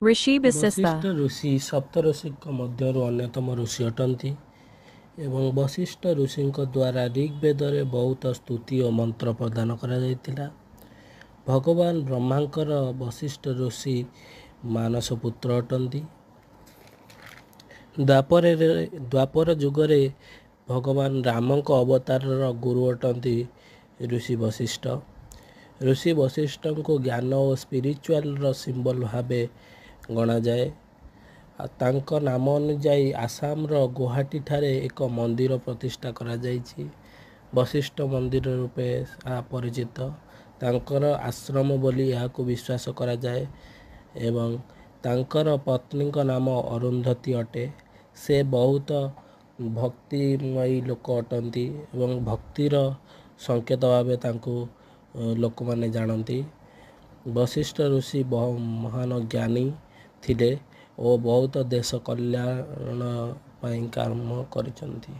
Rishi Vashishtha Vasistha. ଋଷି ସପ୍ତଋଷିଙ୍କ ମଧ୍ୟରୁ ଅନ୍ୟତମ ଋଷି ଅଟନ୍ତି ଏବଂ ବଶିଷ୍ଠ ଋଷିଙ୍କ ଦ୍ୱାରା ଋଗ୍ବେଦରେ ବହୁତ ସ୍ତୁତି ଓ ମନ୍ତ୍ର ପ୍ରଦାନ କରାଯାଇଥିଲା। ଭଗବାନ ବ୍ରହ୍ମାଙ୍କର ବଶିଷ୍ଠ ଋଷି ମାନସ ପୁତ୍ର ଅଟନ୍ତି। ଦ୍ୱାପର ଯୁଗରେ ଭଗବାନ ରାମଙ୍କ ଅବତାରର ଗୁରୁ ଅଟନ୍ତି ଋଷି ବଶିଷ୍ଠ। ଋଷି ବଶିଷ୍ଠଙ୍କୁ ଜ୍ଞାନ ଓ ସ୍ପିରିଚୁଆଲର ସିମ୍ବଲ ଭାବେ ଗଣାଯାଏ। ତାଙ୍କ ନାମ ଅନୁଯାୟୀ ଆସାମର ଗୁଆହାଟୀଠାରେ ଏକ ମନ୍ଦିର ପ୍ରତିଷ୍ଠା କରାଯାଇଛି। ବଶିଷ୍ଠ ମନ୍ଦିର ରୂପେ ପରିଚିତ। ତାଙ୍କର ଆଶ୍ରମ ବୋଲି ଏହାକୁ ବିଶ୍ୱାସ କରାଯାଏ ଏବଂ ତାଙ୍କର ପତ୍ନୀଙ୍କ ନାମ ଅରୁନ୍ଧତୀ ଅଟେ। ସେ ବହୁତ ଭକ୍ତିମୟୀ ଲୋକ ଅଟନ୍ତି ଏବଂ ଭକ୍ତିର ସଂକେତ ଭାବେ ତାଙ୍କୁ ଲୋକମାନେ ଜାଣନ୍ତି। ବଶିଷ୍ଠ ଋଷି ମହାନ ଜ୍ଞାନୀ ଥିଲେ ଓ ବହୁତ ଦେଶ କଲ୍ୟାଣ ପାଇଁ କାମ କରିଛନ୍ତି।